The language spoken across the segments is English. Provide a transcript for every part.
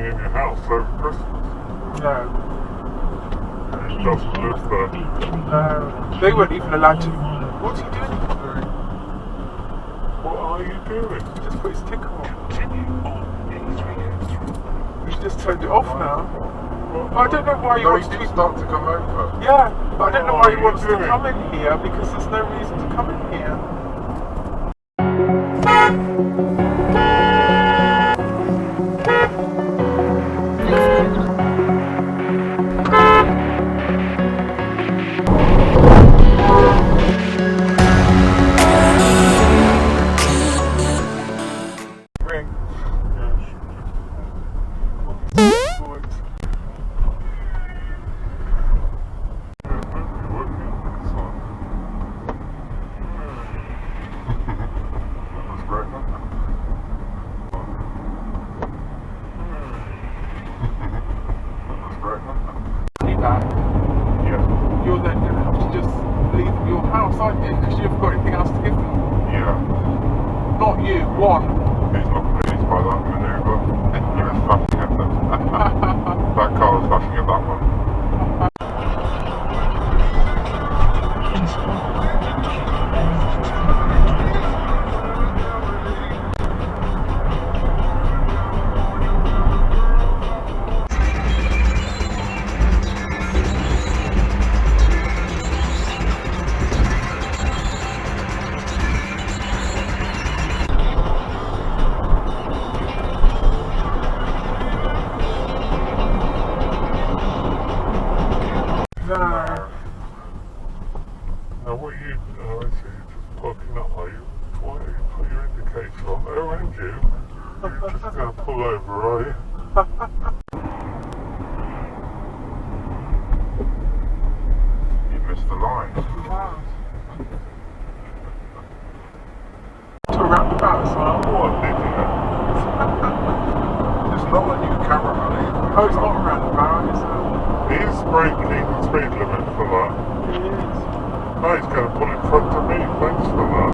living in your house over Christmas. No. He doesn't live there. No. They weren't even allowed to. What's he doing? What are you doing? He just put his ticker on. He's just turned it off now. I don't know why he wants to start to come over. Yeah, but I don't know why he wants to come in here because there's no reason to come in here. You're then going to have to just leave your house, aren't you? Because you haven't got anything else to give them. Yeah. Not you, one. He's not pleased by that manoeuvre. You're flashing at them. That car is flashing at that one. Now what you, I see, you're just parking up, are you? Why don't you put your indicator on there, aren't you? You're just going to pull over, are you? You missed the line. To a roundabout as well. What an idiot. It's not a new Caravan either. Oh, it's not a roundabout, is it? He's breaking the speed limit for that. It is. Oh, he's going to pull in front of me, thanks for that.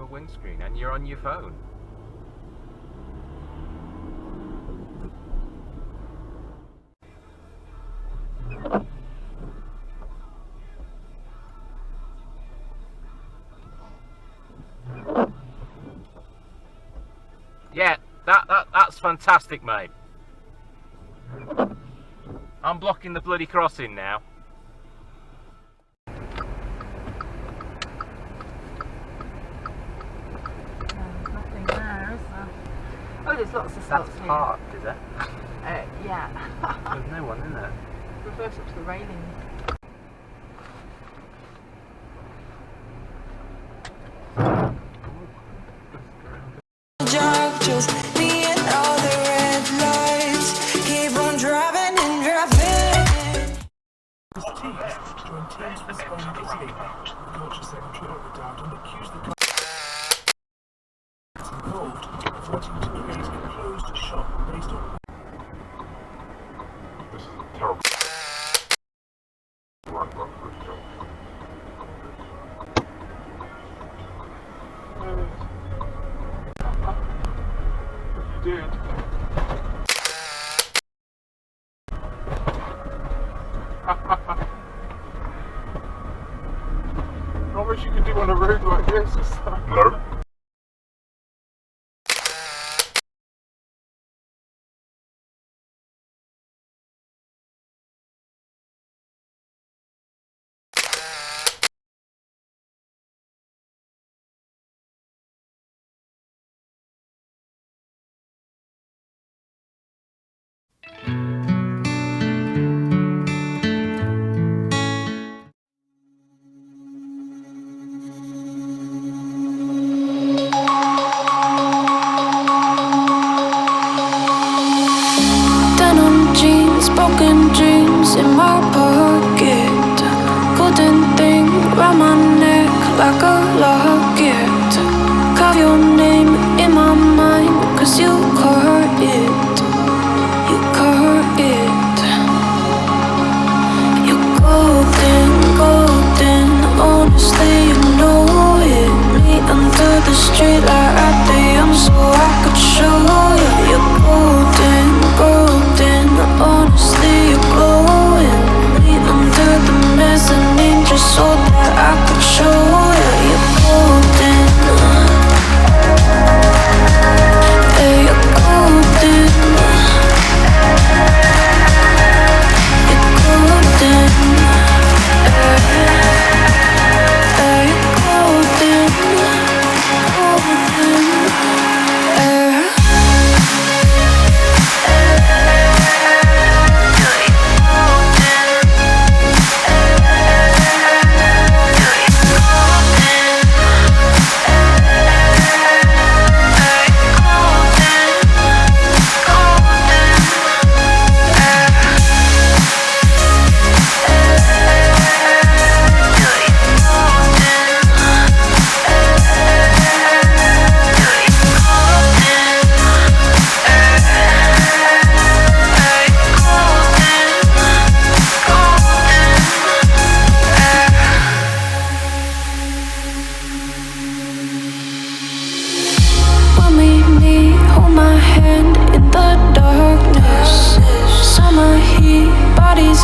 Windscreen and you're on your phone. Yeah, that's fantastic, mate. I'm blocking the bloody crossing now. Oh, there's lots of spots That's here. parked, is it? Yeah. There's no one in there. Reverse up to the railing. Just me and all the red lights. Keep on driving and driving. Join teams from Spain and Italy. The Culture Secretary Outwild and accused the involved of wanting to create a closed shop based on... This is a terrible... I wish you could do on a road like this. No. Denim jeans, broken dreams in my pocket. Golden thing round my neck like a locket. Carve your name in my mind, 'cause you caught it. You caught it. You're golden, golden. Honestly, you know it. Me under the street light at the so I could show you. You're golden, golden. Honestly, you're glowing. Me under the mezzanine just so that I could show you. You're golden. Yeah, you're golden. You're golden. Yeah, you're golden. Golden.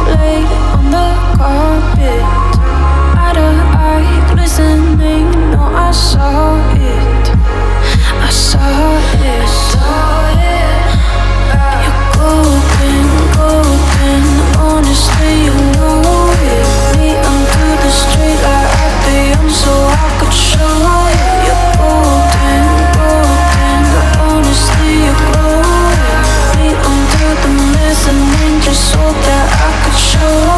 Laid on the carpet, eye to eye, glistening. No, I saw it. I saw it. You're golden, golden. Honestly, you know it. Me under the street light at the so I could show you. You're golden, golden. Honestly, you're glowing. Me under the mezzanine just so that I could show